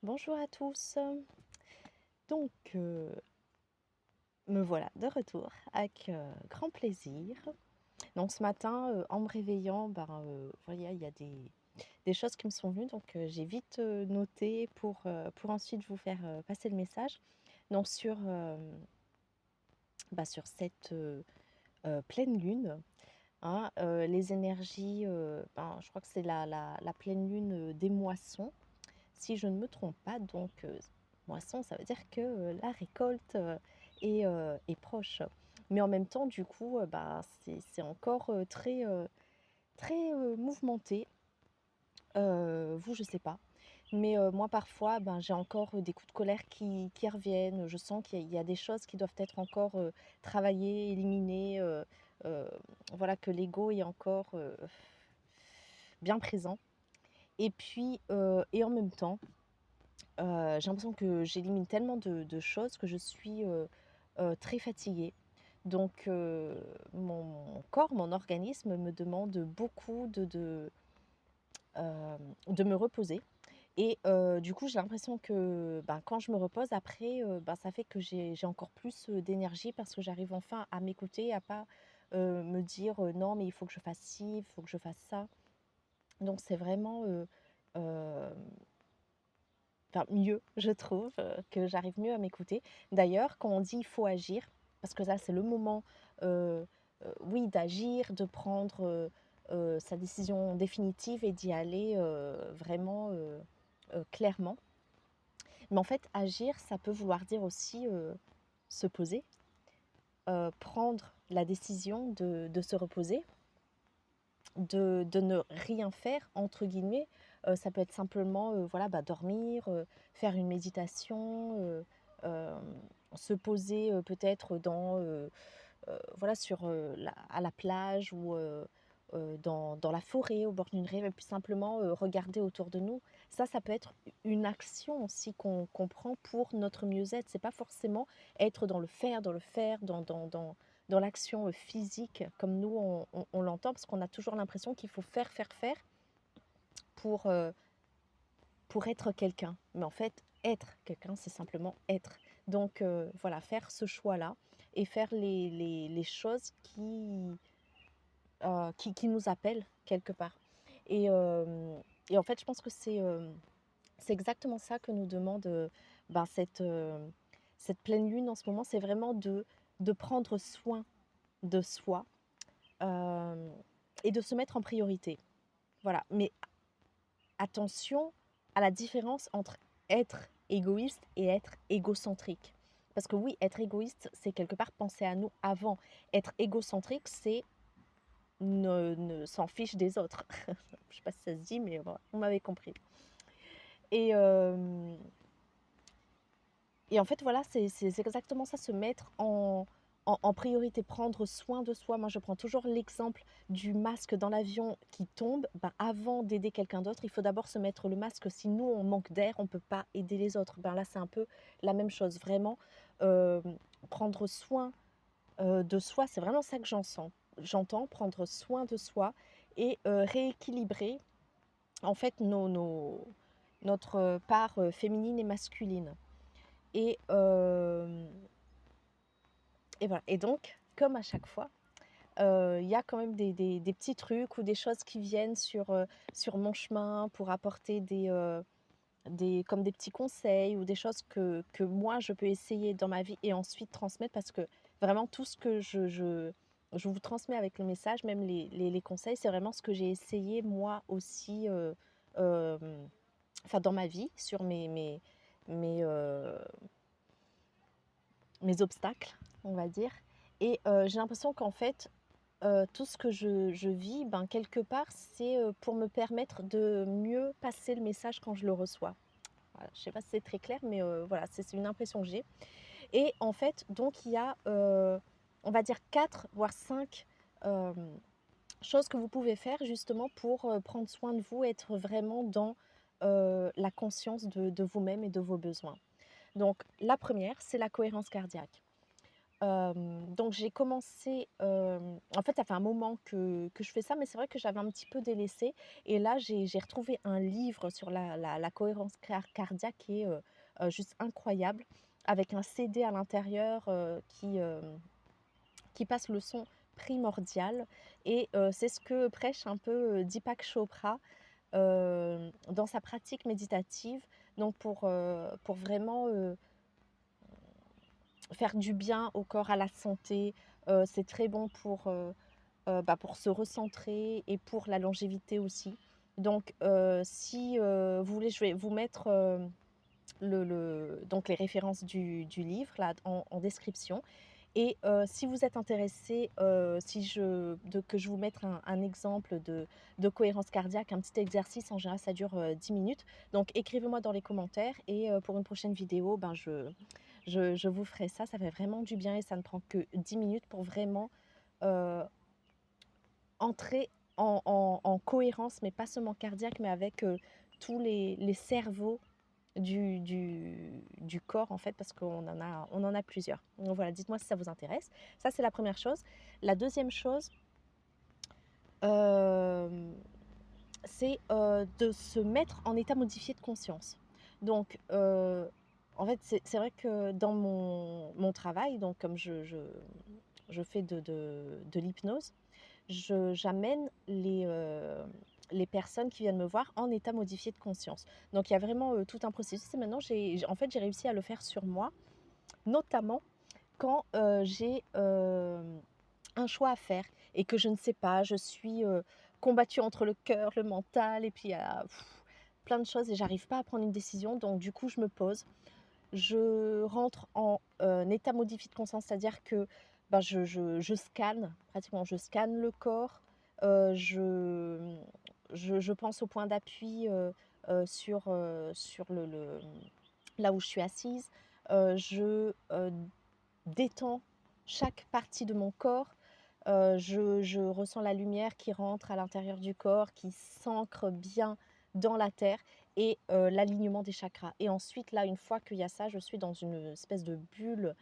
Bonjour à tous. Donc, me voilà de retour avec grand plaisir. Donc, ce matin, en me réveillant, voilà, il y a des choses qui me sont venues, donc j'ai vite noté pour ensuite vous faire passer le message. Donc, sur cette pleine lune, hein, les énergies, je crois que c'est la pleine lune des moissons, si je ne me trompe pas. Donc, moisson, ça veut dire que la récolte est proche. Mais en même temps, du coup, c'est encore très mouvementé. Vous, je sais pas. Mais moi, parfois, j'ai encore des coups de colère qui reviennent. Je sens qu'il y a des choses qui doivent être encore travaillées, éliminées. Euh, voilà, que l'ego est encore bien présent. Et puis, et en même temps, j'ai l'impression que j'élimine tellement de choses que je suis, très fatiguée. Donc mon corps, mon organisme me demande beaucoup de me reposer et du coup, j'ai l'impression que, quand je me repose après, ça fait que j'ai encore plus, d'énergie parce que j'arrive enfin à m'écouter, à pas, me dire: «Non, mais il faut que je fasse ci, il faut que je fasse ça». Donc c'est vraiment, mieux, je trouve, que j'arrive mieux à m'écouter. D'ailleurs, quand on dit: «Il faut agir», parce que là, c'est le moment, oui, d'agir, de prendre, sa décision définitive et d'y aller, vraiment, clairement. Mais en fait, agir, ça peut vouloir dire aussi, se poser, prendre la décision de se reposer, de ne rien faire entre guillemets. Ça peut être simplement, voilà, dormir, faire une méditation, se poser, peut-être voilà, à la plage ou dans la forêt, au bord d'une rive et puis simplement, regarder autour de nous. Ça peut être une action aussi qu'on prend pour notre mieux-être. C'est pas forcément être dans le faire, dans l'action, physique comme nous on l'entend parce qu'on a toujours l'impression qu'il faut faire, faire, faire pour, heu, pour être quelqu'un. Mais en fait, être quelqu'un, c'est simplement être. Donc voilà, faire ce choix-là et faire les choses qui nous appellent quelque part. Et et en fait, je pense que c'est exactement ça que nous demande, cette pleine lune en ce moment. C'est vraiment de prendre soin de soi, hem et de se mettre en priorité. Voilà, mais attention à la différence entre être égoïste et être égocentrique. Parce que oui, être égoïste, c'est quelque part penser à nous avant. Être égocentrique, c'est ne s'en fiche des autres. Je sais pas si ça se dit, mais voilà, vous m'avez compris. Et, et en fait, voilà, c'est exactement ça, se mettre en priorité, prendre soin de soi. Moi, je prends toujours l'exemple du masque dans l'avion qui tombe. Avant d'aider quelqu'un d'autre, il faut d'abord se mettre le masque. Si nous, on manque d'air, on ne peut pas aider les autres. Là, c'est un peu la même chose. Vraiment, euh, prendre soin de soi, c'est vraiment ça que j'entends, prendre soin de soi et rééquilibrer en fait notre part féminine et masculine. Et, et voilà. Et donc, comme à chaque fois, il y a quand même des petits trucs ou des choses qui viennent sur mon chemin pour apporter comme des petits conseils ou des choses que moi je peux essayer dans ma vie et ensuite transmettre parce que vraiment tout ce que je vous transmets avec le message, même les conseils, c'est vraiment ce que j'ai essayé moi aussi euh, dans ma vie, sur mes, euh, mes obstacles, on va dire. Et j'ai l'impression qu'en fait, tout ce que je vis, quelque part, c'est pour me permettre de mieux passer le message quand je le reçois. Voilà, je ne sais pas si c'est très clair, mais voilà, c'est une impression que j'ai. Et en fait, donc, il y a, on va dire, 4 voire 5 euh, choses que vous pouvez faire justement pour prendre soin de vous, être vraiment dans la conscience de vous-même et de vos besoins. Donc, la première, c'est la cohérence cardiaque. Donc j'ai commencé, en fait, ça fait un moment que je fais ça, mais c'est vrai que j'avais un petit peu délaissé et là, j'ai retrouvé un livre sur la cohérence cardiaque qui est, juste incroyable avec un CD à l'intérieur, qui passe le son primordial et c'est ce que prêche un peu, Deepak Chopra, dans sa pratique méditative. Donc pour vraiment, faire du bien au corps, à la santé, c'est très bon pour se recentrer et pour la longévité aussi. Donc si, vous voulez, je vais vous mettre, donc les références du livre là en description et si vous êtes intéressé, si que je vous mette un exemple de cohérence cardiaque, un petit exercice, en général ça dure, 10 minutes. Donc écrivez-moi dans les commentaires et pour une prochaine vidéo, ben, je vous ferai ça. Ça fait vraiment du bien et ça ne prend que 10 minutes pour vraiment, heu, entrer en cohérence, mais pas seulement cardiaque, mais avec, tous les cerveaux du corps en fait, parce qu'on en a plusieurs. Donc voilà, dites-moi si ça vous intéresse. Ça, c'est la première chose. La deuxième chose, c'est, de se mettre en état modifié de conscience. Donc, en fait, c'est vrai que dans mon travail, donc comme je fais de l'hypnose, j'amène les personnes qui viennent me voir en état modifié de conscience. Donc il y a vraiment, tout un processus et maintenant j'ai réussi à le faire sur moi, notamment quand, j'ai, un choix à faire et que je ne sais pas, je suis, combattue entre le cœur, le mental et puis il y a plein de choses et j'arrive pas à prendre une décision. Donc du coup, je me pose, je rentre en, état modifié de conscience, c'est-à-dire que, bah, je scanne, pratiquement, je scanne le corps, je pense au point d'appui, sur là où je suis assise, je détends chaque partie de mon corps, je ressens la lumière qui rentre à l'intérieur du corps, qui s'ancre bien dans la terre et l'alignement des chakras. Et ensuite, là, une fois qu'il y a ça, je suis dans une espèce de bulle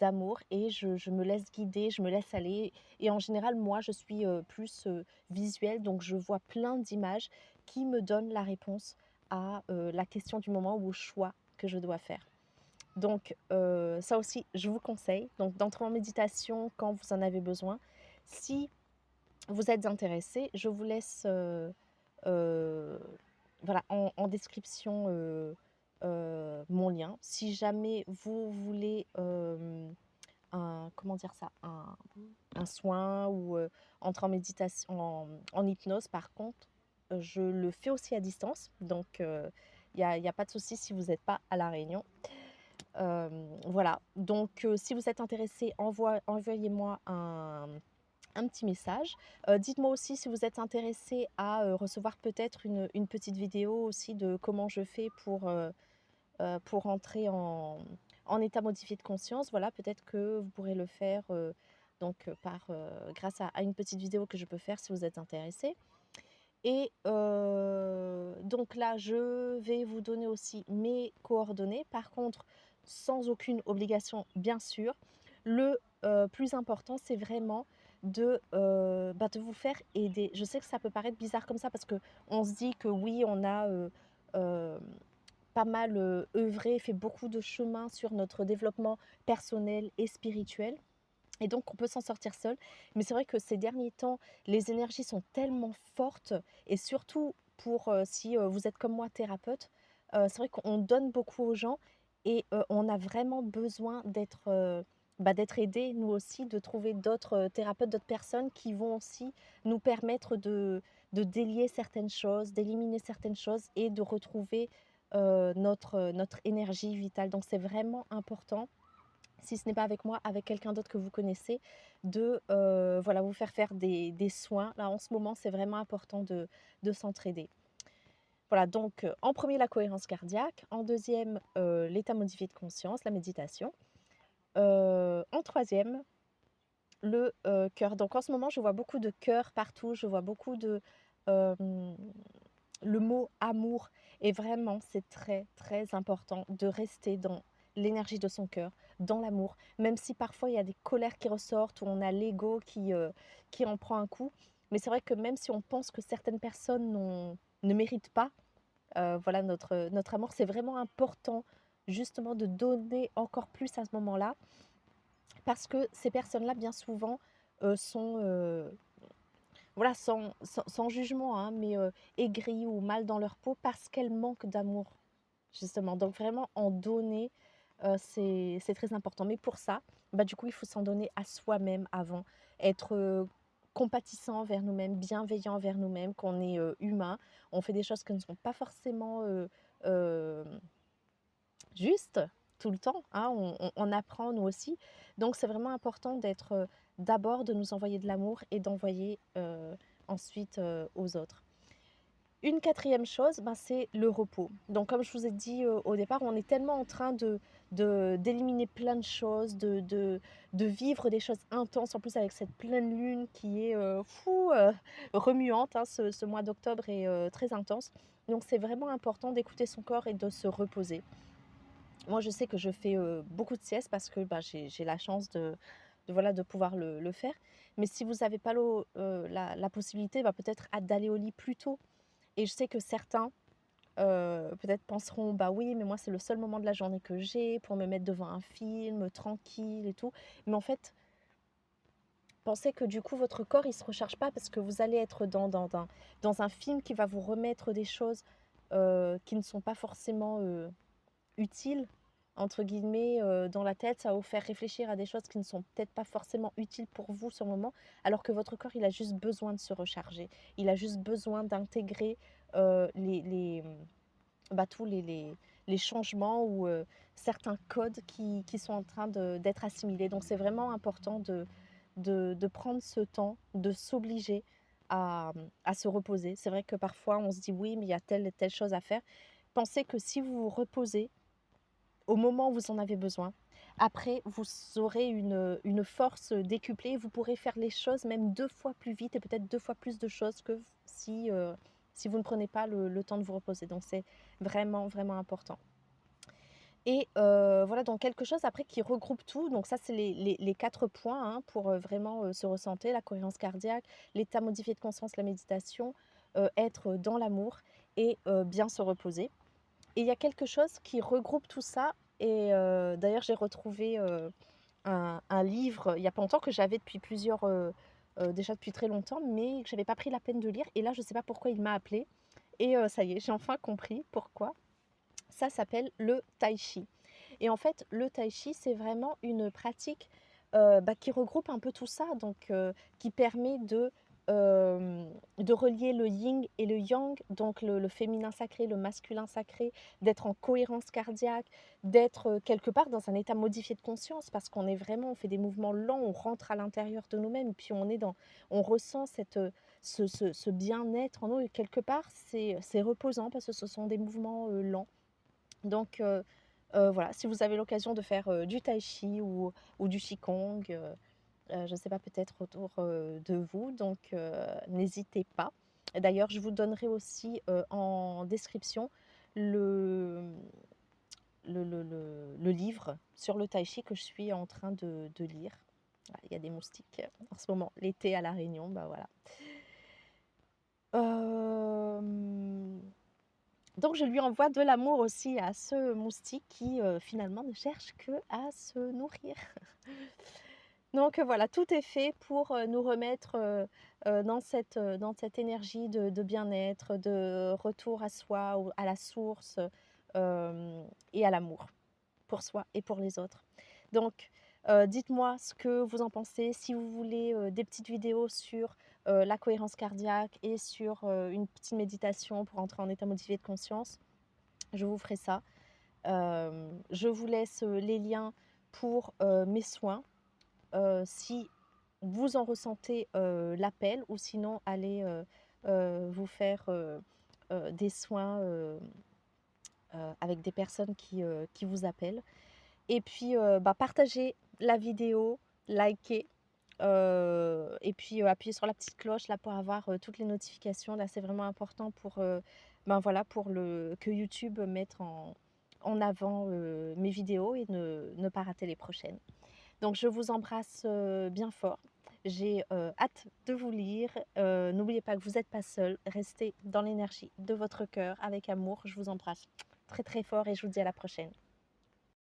d'amour et je me laisse guider, je me laisse aller. Et en général, moi, je suis plus visuelle, donc je vois plein d'images qui me donnent la réponse à la question du moment ou au choix que je dois faire. Donc ça aussi, je vous conseille donc d'entrer en méditation quand vous en avez besoin. Si vous êtes intéressé, je vous laisse, heu, voilà, en description, mon lien. Si jamais vous voulez, un comment dire ça? Un soin ou, entrer en méditation en hypnose par contre, je le fais aussi à distance donc il y a pas de souci si vous n'êtes pas à La Réunion. Voilà, donc si vous êtes intéressé, envoyez-moi un petit message. Dites-moi aussi si vous êtes intéressé à, recevoir peut-être une petite vidéo aussi de comment je fais pour entrer en état modifié de conscience. Voilà, peut-être que vous pourrez le faire, donc grâce à une petite vidéo que je peux faire si vous êtes intéressé. Et donc là, je vais vous donner aussi mes coordonnées. Par contre, sans aucune obligation, bien sûr. Le, plus important, c'est vraiment de vous faire aider. Je sais que ça peut paraître bizarre comme ça parce qu'on se dit que oui, on a, hem, pas mal, œuvré, fait beaucoup de chemin sur notre développement personnel et spirituel. Et donc on peut s'en sortir seul. Mais c'est vrai que ces derniers temps, les énergies sont tellement fortes et surtout pour, si, vous êtes comme moi thérapeute, c'est vrai qu'on donne beaucoup aux gens et on a vraiment besoin d'être aidés nous aussi, de trouver d'autres, thérapeutes, d'autres personnes qui vont aussi nous permettre de délier certaines choses, d'éliminer certaines choses et de retrouver, notre énergie vitale. Donc c'est vraiment important, si ce n'est pas avec moi, avec quelqu'un d'autre que vous connaissez, de voilà, vous faire des soins. Là, en ce moment, c'est vraiment important de s'entraider. Voilà, donc en premier la cohérence cardiaque, en deuxième l'état modifié de conscience, la méditation, en troisième le cœur. Donc en ce moment, je vois beaucoup de cœur partout, je vois beaucoup euh, le mot amour. Et vraiment, c'est très, très important de rester dans l'énergie de son cœur, dans l'amour. Même si parfois il y a des colères qui ressortent, ou on a l'ego qui en prend un coup. Mais c'est vrai que même si on pense que certaines personnes ne méritent pas voilà, notre amour, c'est vraiment important justement de donner encore plus à ce moment-là, parce que ces personnes-là, bien souvent, sont, voilà, sans jugement, hein, mais aigries ou mal dans leur peau parce qu'elles manquent d'amour, justement. Donc vraiment, en donner, c'est très important. Mais pour ça, bah, du coup, il faut s'en donner à soi-même avant, être compatissant vers nous-mêmes, bienveillant vers nous-mêmes, qu'on est humain, on fait des choses qui ne sont pas forcément euh, justes tout le temps, hein, on apprend nous aussi. Donc c'est vraiment important d'être d'abord de nous envoyer de l'amour et d'envoyer ensuite aux autres. Une quatrième chose, ben, c'est le repos. Donc comme je vous ai dit au départ, on est tellement en train d'éliminer plein de choses, de vivre des choses intenses, en plus avec cette pleine lune qui est remuante, hein, ce mois d'octobre est très intense. Donc c'est vraiment important d'écouter son corps et de se reposer. Moi, je sais que je fais beaucoup de siestes parce que bah, j'ai la chance voilà, de pouvoir le faire. Mais si vous n'avez pas la possibilité, bah, peut-être d'aller au lit plus tôt. Et je sais que certains, peut-être penseront: «Bah oui, mais moi, c'est le seul moment de la journée que j'ai pour me mettre devant un film, tranquille et tout». Mais en fait, pensez que du coup, votre corps, il se recharge pas parce que vous allez être dans un film qui va vous remettre des choses, qui ne sont pas forcément, «utiles» entre guillemets, dans la tête. Ça va vous faire réfléchir à des choses qui ne sont peut-être pas forcément utiles pour vous sur le moment, alors que votre corps, il a juste besoin de se recharger. Il a juste besoin d'intégrer, bah, tous les changements ou certains codes qui sont en train d'être assimilés. Donc c'est vraiment important de prendre ce temps, de s'obliger à se reposer. C'est vrai que parfois on se dit oui, mais il y a telle et telle chose à faire. Pensez que si vous vous reposez au moment où vous en avez besoin, après vous aurez une force décuplée. Vous pourrez faire les choses même 2 fois plus vite et peut-être 2 fois plus de choses que si vous ne prenez pas le temps de vous reposer. Donc c'est vraiment, vraiment important. Et voilà, donc quelque chose après qui regroupe tout. Donc ça, c'est les 4 points, hein, pour vraiment se recentrer: la cohérence cardiaque, l'état modifié de conscience, la méditation, être dans l'amour et bien se reposer. Et il y a quelque chose qui regroupe tout ça. Et d'ailleurs, j'ai retrouvé un livre il y a pas longtemps que j'avais depuis déjà depuis très longtemps, mais que j'avais pas pris la peine de lire. Et là, je sais pas pourquoi il m'a appelée. Et ça y est, j'ai enfin compris pourquoi. Ça s'appelle le tai chi. Et en fait, le tai chi, c'est vraiment une pratique bah, qui regroupe un peu tout ça, donc qui permet de relier le yin et le yang, donc le féminin sacré, le masculin sacré, d'être en cohérence cardiaque, d'être quelque part dans un état modifié de conscience, parce qu'on est vraiment, on fait des mouvements lents, on rentre à l'intérieur de nous-mêmes, puis on ressent ce bien-être en nous, et quelque part, c'est reposant parce que ce sont des mouvements lents. Donc voilà, si vous avez l'occasion de faire du tai chi ou du qigong, je ne sais pas, peut-être autour de vous, donc n'hésitez pas. D'ailleurs, je vous donnerai aussi en description le, le livre sur le tai chi que je suis en train de lire. Voilà, il y a des moustiques en ce moment, l'été à La Réunion, bah voilà. Donc je lui envoie de l'amour aussi à ce moustique qui finalement ne cherche que à se nourrir. Donc voilà, tout est fait pour nous remettre dans cette énergie de bien-être, de retour à soi, à la source et à l'amour pour soi et pour les autres. Donc dites-moi ce que vous en pensez. Si vous voulez des petites vidéos sur la cohérence cardiaque et sur une petite méditation pour entrer en état modifié de conscience, je vous ferai ça. Je vous laisse les liens pour mes soins. Si vous en ressentez l'appel, ou sinon allez vous faire des soins avec des personnes qui vous appellent. Et puis bah, partagez la vidéo, likez. Et puis appuyez sur la petite cloche là pour avoir toutes les notifications. Là, c'est vraiment important pour, ben voilà, pour que YouTube mette en avant mes vidéos et ne pas rater les prochaines. Donc je vous embrasse bien fort. J'ai hâte de vous lire. N'oubliez pas que vous n'êtes pas seul. Restez dans l'énergie de votre cœur avec amour. Je vous embrasse très très fort et je vous dis à la prochaine.